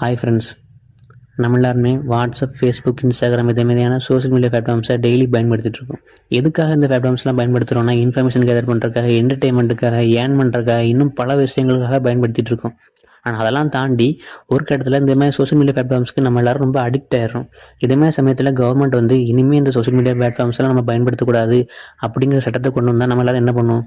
Hi friends, நம்ம எல்லாருமே WhatsApp, Facebook, Instagram இதே மாதிரியான சோஷியல் மீடியா பிளாட்ஃபார்ம்ஸை டெய்லி பயன்படுத்திட்டு இருக்கோம். எதுக்காக இந்த பிளாட்ஃபார்ம்ஸ்லாம் பயன்படுத்துகிறோம்னா, இன்ஃபர்மேஷன் கேதர் பண்ணுறதுக்காக, என்டர்டெயின்மெண்ட்டுக்காக, ஏர்ன் பண்ணுறதுக்காக, இன்னும் பல விஷயங்களுக்காக பயன்படுத்திட்டு இருக்கோம். ஆனால் அதெல்லாம் தாண்டி ஒரு கட்டத்தில் இந்த மாதிரி சோஷியல் மீடியா பிளாட்ஃபார்ம்ஸ்க்கு நம்ம எல்லாரும் ரொம்ப அடிக்ட் ஆயிடுறோம். இதே சமயத்தில் கவர்மெண்ட் வந்து இனிமேல் இந்த சோஷியல் மீடியா பிளாட்ஃபார்ம்ஸ்லாம் நம்ம பயன்படுத்தக்கூடாது அப்படிங்கிற சட்டத்தை கொண்டு வந்தால் நம்ம எல்லாரும் என்ன பண்ணுவோம்?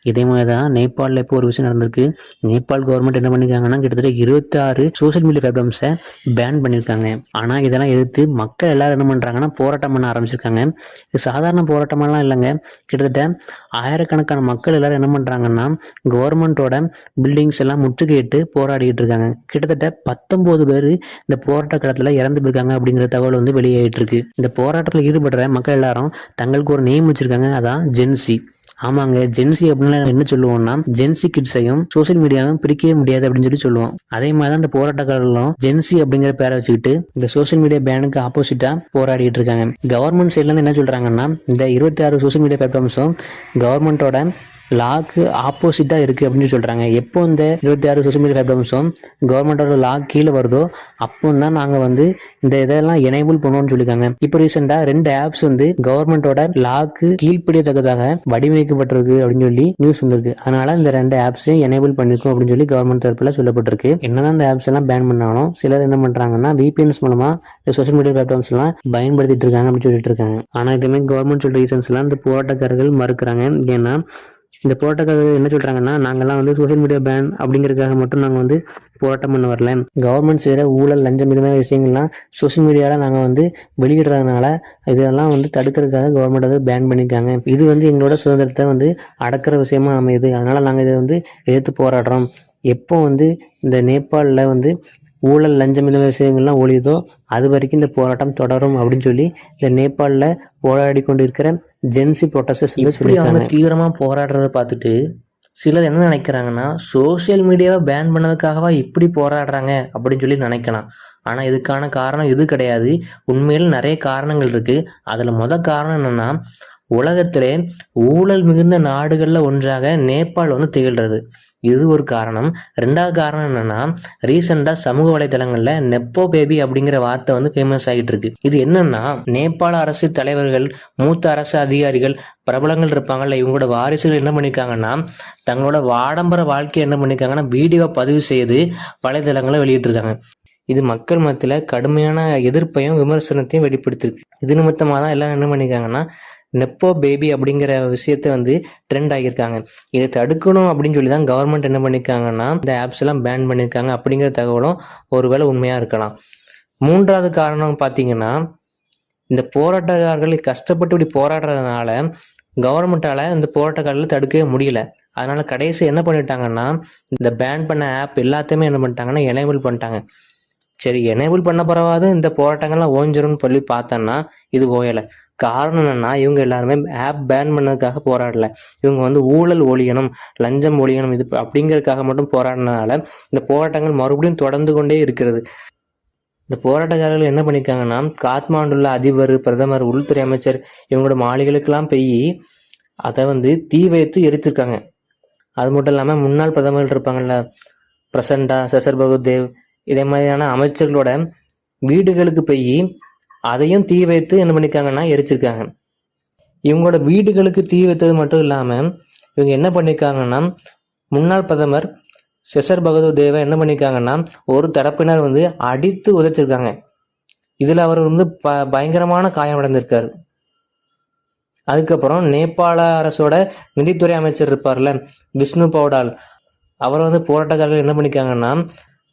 இதே மாதிரி தான் நேபாளில் இப்போ ஒரு விஷயம் நடந்திருக்கு. நேபாள் கவர்மெண்ட் என்ன பண்ணியிருக்காங்கன்னா, கிட்டத்தட்ட 26 சோஷியல் மீடியா பிளாட்ஃபார்ம்ஸை பேன் பண்ணியிருக்காங்க. ஆனால் இதெல்லாம் எதிர்த்து மக்கள் எல்லாரும் என்ன பண்ணுறாங்கன்னா, போராட்டம் பண்ண ஆரம்பிச்சிருக்காங்க. இது சாதாரண போராட்டமெல்லாம் இல்லைங்க. கிட்டத்தட்ட ஆயிரக்கணக்கான மக்கள் எல்லாரும் என்ன பண்ணுறாங்கன்னா, கவர்மெண்ட்டோட பில்டிங்ஸ் எல்லாம் முற்றுகையிட்டு போராடிட்டு இருக்காங்க. கிட்டத்தட்ட 19 பேர் இந்த போராட்ட காலத்தில் இறந்து போயிருக்காங்க அப்படிங்கிற தகவல் வந்து வெளியாகிட்டு இருக்கு. இந்த போராட்டத்தில் ஈடுபடுற மக்கள் எல்லாரும் தங்களுக்கு ஒரு நேம் வச்சிருக்காங்க, அதான் ஜென்சி. ஆமாங்க, ஜென்சி அப்படின்னு என்ன சொல்லுவோம்னா, ஜென்சி கிட்ஸையும் சோசியல் மீடியாவும் பிரிக்கவே முடியாது அப்படின்னு சொல்லுவோம். அதே மாதிரிதான் இந்த போராட்டக்காரர்களும் ஜென்சி அப்படிங்கிற பேரை வச்சுக்கிட்டு இந்த சோசியல் மீடியா பேனுக்கு ஆப்போசிட்டா போராடிட்டு இருக்காங்க. கவர்மெண்ட் சைட்ல இருந்து என்ன சொல்றாங்கன்னா, இந்த 26 சோசியல் மீடியா பிளாட்ஃபார்ம்ஸும் கவர்மெண்டோட லாக்கு ஆப்போசிட்டா இருக்கு அப்படின்னு சொல்றாங்க. எப்போ இந்த 26 சோசியல் மீடியா பிளாட்ஃபார்ம்ஸும் கவர்மெண்டோட லாக் கீழே வருதோ அப்போ தான் நாங்க வந்து இந்த இதெல்லாம் எனேபிள் பண்ணுவோம்னு சொல்லியிருக்காங்க. இப்போ ரீசெண்டா 2 ஆப்ஸ் வந்து கவர்மெண்டோட லாக்கு கீழ்ப்படியத்தக்கதாக வடிவமைக்கப்பட்டிருக்கு அப்படின்னு சொல்லி நியூஸ் வந்திருக்கு. அதனால இந்த 2 ஆப்ஸையும் எனேபிள் பண்ணிருக்கும் அப்படின்னு சொல்லி கவர்மெண்ட் தரப்புல சொல்லப்பட்டிருக்கு. என்னதான் இந்த ஆப்ஸ் எல்லாம் பேன் பண்ணாலும் சிலர் என்ன பண்றாங்கன்னா, VPNs மூலமா இந்த சோசியல் மீடியா பிளாட்ஃபார்ம்ஸ் எல்லாம் பயன்படுத்திட்டு இருக்காங்க அப்படின்னு சொல்லிட்டு இருக்காங்க. ஆனா இதுமே கவர்மெண்ட் சொல்ற ரீசன்ஸ் எல்லாம் இந்த போராட்டக்காரர்கள் மறுக்கிறாங்க. ஏன்னா இந்த போராட்டக்காரர்கள் என்ன சொல்றாங்கன்னா, நாங்கெல்லாம் வந்து சோசியல் மீடியா பேன் அப்படிங்கிறதுக்காக மட்டும் நாங்கள் வந்து போராட்டம் பண்ண வரல. கவர்மெண்ட் செய்கிற ஊழல், லஞ்சம் இது மாதிரி விஷயங்கள்லாம் சோசியல் மீடியாவில் நாங்கள் வந்து வெளியிடுறதுனால இதெல்லாம் வந்து தடுக்கிறதுக்காக கவர்மெண்ட் வந்து பேன் பண்ணியிருக்காங்க. இது வந்து எங்களோட சுதந்திரத்தை வந்து அடக்கிற விஷயமா அமையுது. அதனால நாங்கள் இதை வந்து எதிர்த்து போராடுறோம். எப்போ வந்து இந்த நேபாளில் வந்து ஊழல், லஞ்சம் இந்த விஷயங்கள்லாம் ஒழியுதோ அது வரைக்கும் இந்த போராட்டம் தொடரும் அப்படின்னு சொல்லி இந்த நேபாளில் போராடி கொண்டு இருக்கிற ஜென்சி ப்ரொட்டஸ்டர்ஸ் அவங்க தீவிரமா போராடுறத பார்த்துட்டு சிலர் என்ன நினைக்கிறாங்கன்னா, சோசியல் மீடியாவை பேன் பண்ணதுக்காகவா இப்படி போராடுறாங்க அப்படின்னு சொல்லி நினைக்கலாம். ஆனா இதுக்கான காரணம் இது கிடையாது. உண்மையில் நிறைய காரணங்கள் இருக்கு. அதுல காரணம் என்னன்னா, உலகத்திலே ஊழல் மிகுந்த நாடுகள்ல ஒன்றாக நேபாள் வந்து திகழ்றது. இது ஒரு காரணம். 2வது காரணம் என்னன்னா, ரீசெண்டா சமூக வலைதளங்கள்ல நெப்போ பேபி அப்படிங்கிற வார்த்தை வந்து ஃபேமஸ் ஆகிட்டு இருக்கு. இது என்னன்னா, நேபாள அரசு தலைவர்கள், மூத்த அரசு அதிகாரிகள், பிரபலங்கள் இருப்பாங்கல்ல, இவங்களோட வாரிசுகள் என்ன பண்ணிருக்காங்கன்னா, தங்களோட ஆடம்பர வாழ்க்கையை என்ன பண்ணிருக்காங்கன்னா வீடியோவை பதிவு செய்து வலைதளங்களை வெளியிட்டு இருக்காங்க. இது மக்கள் மத்தியில கடுமையான எதிர்ப்பையும் விமர்சனத்தையும் வெளிப்படுத்திருக்கு. இது நிமித்தமா தான் எல்லாரும் என்ன பண்ணிருக்காங்கன்னா, நெப்போ பேபி அப்படிங்கிற விஷயத்த வந்து ட்ரெண்ட் ஆகியிருக்காங்க. இதை தடுக்கணும் அப்படின்னு சொல்லி தான் கவர்மெண்ட் என்ன பண்ணியிருக்காங்கன்னா இந்த ஆப்ஸ் எல்லாம் பேன் பண்ணியிருக்காங்க அப்படிங்கிற தகவலும் ஒருவேளை உண்மையா இருக்கலாம். 3வது காரணம் பார்த்தீங்கன்னா, இந்த போராட்டக்காரர்கள் கஷ்டப்பட்டு இப்படி போராடுறதுனால கவர்மெண்டால இந்த போராட்டக்காரர்களை தடுக்கவே முடியல. அதனால கடைசி என்ன பண்ணிட்டாங்கன்னா, இந்த பேன் பண்ண ஆப் எல்லாத்தையுமே என்ன பண்ணிட்டாங்கன்னா எனேபிள் பண்ணிட்டாங்க. சரி, எனேபிள் பண்ண பிறவாது இந்த போராட்டங்கள்லாம் ஓஞ்சிரும்னு சொல்லி பார்த்தோன்னா இது ஓயலை. காரணம் என்னன்னா, இவங்க எல்லாருமே ஆப் பேன் பண்ணதுக்காக போராடல. இவங்க வந்து ஊழல் ஒழியணும், லஞ்சம் ஒழியணும் இது அப்படிங்கிறதுக்காக மட்டும் போராடினதுனால இந்த போராட்டங்கள் மறுபடியும் தொடர்ந்து கொண்டே இருக்கிறது. இந்த போராட்டக்காரர்கள் என்ன பண்ணியிருக்காங்கன்னா, காத்மாண்டுள்ள அதிபர், பிரதமர், உள்துறை அமைச்சர் இவங்களோட மாளிகளுக்கெல்லாம் போய் அதை வந்து தீ வைத்து எரிச்சிருக்காங்க. அது மட்டும் இல்லாமல் முன்னாள் பிரதமர்கள் இருப்பாங்கல்ல, பிரசண்டா, சசர் பகுதேவ் இதே மாதிரியான அமைச்சர்களோட வீடுகளுக்கு போய் அதையும் தீ வைத்து என்ன பண்ணிருக்காங்கன்னா எரிச்சிருக்காங்க. இவங்களோட வீடுகளுக்கு தீ வைத்தது மட்டும் இல்லாம இவங்க என்ன பண்ணிருக்காங்கன்னா, முன்னாள் பிரதமர் சசர் பகதூர் என்ன பண்ணிருக்காங்கன்னா ஒரு தரப்பினர் வந்து அடித்து உதைச்சிருக்காங்க. இதுல அவர் வந்து பயங்கரமான காயம் அடைந்திருக்காரு. அதுக்கப்புறம் நேபாள அரசோட நிதித்துறை அமைச்சர் இருப்பார்ல, விஷ்ணு பௌடால், அவர் வந்து போராட்டக்காரர்கள் என்ன பண்ணிருக்காங்கன்னா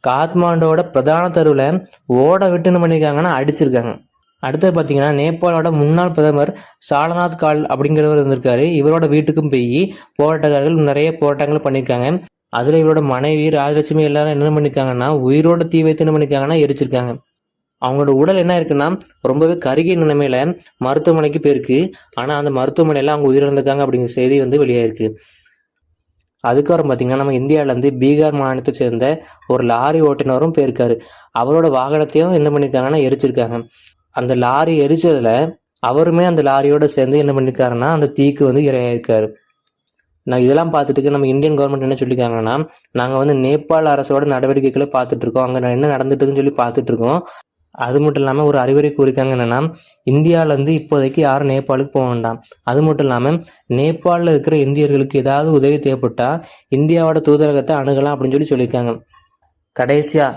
காத்மாண்டோட பிரதான தெருவில் ஓட விட்டு என்ன பண்ணியிருக்காங்கன்னா அடிச்சிருக்காங்க. அடுத்தது பார்த்தீங்கன்னா, நேபாளோட முன்னாள் பிரதமர் சாலநாத் கால் அப்படிங்கிறவர் இருந்திருக்காரு. இவரோட வீட்டுக்கும் போய் போராட்டக்காரர்கள் நிறைய போராட்டங்கள் பண்ணியிருக்காங்க. அதுல இவரோட மனைவி ராஜலட்சுமி எல்லாரும் என்ன பண்ணியிருக்காங்கன்னா உயிரோட தீ வைத்து என்ன பண்ணியிருக்காங்கன்னா எரிச்சிருக்காங்க. அவங்களோட உடல் என்ன இருக்குன்னா ரொம்பவே கருகிய நிலைமையில மருத்துவமனைக்கு போயிருக்கு. ஆனா அந்த மருத்துவமனையில அவங்க உயிரிழந்திருக்காங்க அப்படிங்கிற செய்தி வந்து வெளியாயிருக்கு. அதுக்கப்புறம் பார்த்தீங்கன்னா, நம்ம இந்தியாவிலேருந்து பீகார் மாநிலத்தை சேர்ந்த ஒரு லாரி ஓட்டுநரும் போயிருக்காரு. அவரோட வாகனத்தையும் என்ன பண்ணியிருக்காங்கன்னா எரிச்சிருக்காங்க. அந்த லாரி எரிச்சதுல அவருமே அந்த லாரியோட சேர்ந்து என்ன பண்ணியிருக்காருன்னா அந்த தீக்கு வந்து இரையாயிருக்காரு. நான் இதெல்லாம் பார்த்துட்டு நம்ம இந்தியன் கவர்மெண்ட் என்ன சொல்லியிருக்காங்கன்னா, நாங்கள் வந்து நேபாள் அரசோட நடவடிக்கைகளை பார்த்துட்டு இருக்கோம், அங்கே என்ன நடந்துட்டு இருக்குன்னு சொல்லி பார்த்துட்டு இருக்கோம். அது மட்டும் இல்லாமல் ஒரு அறிவுரை கூறியிருக்காங்க என்னன்னா, இந்தியாவிலேருந்து இப்போதைக்கு யாரும் நேபாளுக்கு போக வேண்டாம். அது மட்டும் இல்லாமல் நேபாளில் இருக்கிற இந்தியர்களுக்கு ஏதாவது உதவி தேவைப்பட்டா இந்தியாவோட தூதரகத்தை அணுகலாம் அப்படின்னு சொல்லியிருக்காங்க. கடைசியா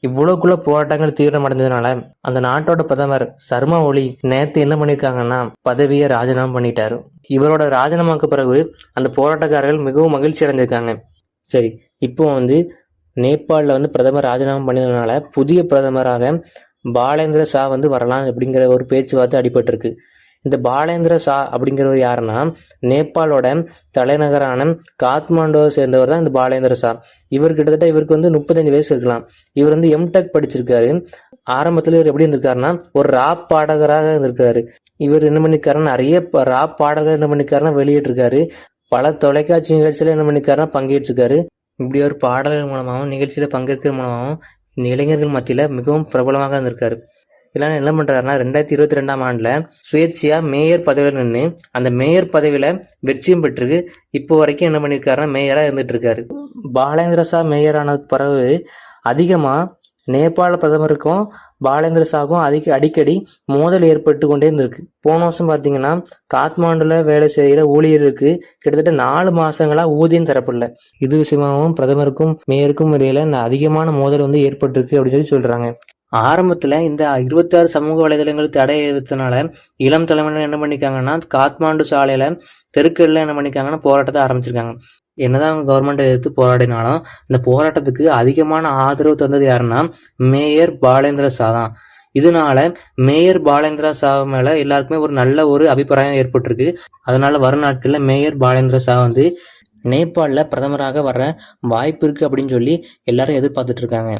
இவ்வளவுக்குள்ள போராட்டங்கள் தீவிரம் அடைஞ்சதுனால அந்த நாட்டோட பிரதமர் சர்மா ஒலி நேத்து என்ன பண்ணிருக்காங்கன்னா பதவியை ராஜினாமா பண்ணிட்டாரு. இவரோட ராஜினாமாக்கு பிறகு அந்த போராட்டக்காரர்கள் மிகவும் மகிழ்ச்சி அடைஞ்சிருக்காங்க. சரி, இப்போ வந்து நேபாளில் வந்து பிரதமர் ராஜினாமா பண்ணினதுனால புதிய பிரதமராக பாலேந்திர ஷா வந்து வரலாம் அப்படிங்கிற ஒரு பேச்சுவார்த்தை அடிபட்டிருக்கு. இந்த பாலேந்திர ஷா அப்படிங்கிறவர் யாருன்னா, நேபாளோட தலைநகரான காத்மாண்டுவை சேர்ந்தவர் தான் இந்த பாலேந்திர ஷா. இவருக்கு வந்து 35 வயசு இருக்கலாம். இவர் வந்து எம்டெக் படிச்சிருக்காரு. ஆரம்பத்தில் இவர் எப்படி இருந்திருக்காருன்னா ஒரு ராப் பாடகராக இருந்திருக்காரு. இவர் என்ன பண்ணிருக்காருன்னா நிறைய ராப் பாடகர் என்ன பண்ணிருக்காருன்னா வெளியிட்டிருக்காரு. பல தொலைக்காட்சி நிகழ்ச்சியில என்ன பண்ணிருக்காருன்னா பங்கேற்றிருக்காரு. இப்படி ஒரு பாடல்கள் மூலமாகவும் நிகழ்ச்சியில பங்கேற்கிறது மூலமாகவும் இளைஞர்கள் மத்தியில மிகவும் பிரபலமாக இருந்திருக்காரு. இதெல்லாம் என்ன பண்றாருன்னா 2022ஆம் ஆண்டுல சுயேட்சையா மேயர் பதவியில நின்று அந்த மேயர் பதவியில வெற்றியும் பெற்று இப்போ வரைக்கும் என்ன பண்ணிருக்காருன்னா மேயரா இருந்துட்டு இருக்காரு. பாலேந்திர ஷா மேயர் ஆனதுக்கு பிறகு அதிகமா நேபாள பிரதமருக்கும் பாலேந்திர ஷாவுக்கும் அடிக்கடி மோதல் ஏற்பட்டு கொண்டே இருந்திருக்கு. போன வருஷம் பார்த்தீங்கன்னா காத்மாண்டுல வேலை செய்கிற ஊழியருக்கு கிட்டத்தட்ட 4 மாசங்களா ஊதியம் தரப்படல. இது விஷயமாகவும் பிரதமருக்கும் மேயருக்கும் இடையில அதிகமான மோதல் வந்து ஏற்பட்டிருக்கு அப்படின்னு சொல்றாங்க. ஆரம்பத்துல இந்த 26 சமூக வலைதளங்கள் தடை எதிர்த்தனால இளம் தலைமுறையினர் என்ன பண்ணிருக்காங்கன்னா காத்மாண்டு சாலையில தெருக்கள்ல என்ன பண்ணிருக்காங்கன்னா போராட்டத்தை ஆரம்பிச்சிருக்காங்க. என்னதான் அவங்க கவர்மெண்ட் எதிர்த்து போராடினாலும் இந்த போராட்டத்துக்கு அதிகமான ஆதரவு தந்தது யாருன்னா மேயர் பாலேந்திர ஷா தான். இதனால மேயர் பாலேந்திர ஷா மேல எல்லாருக்குமே ஒரு நல்ல ஒரு அபிப்பிராயம் ஏற்பட்டிருக்கு. அதனால வரும் நாட்கள்ல மேயர் பாலேந்திர ஷா வந்து நேபாளில் பிரதமராக வர வாய்ப்பு இருக்கு அப்படின்னு சொல்லி எல்லாரும் எதிர்பார்த்துட்டு இருக்காங்க.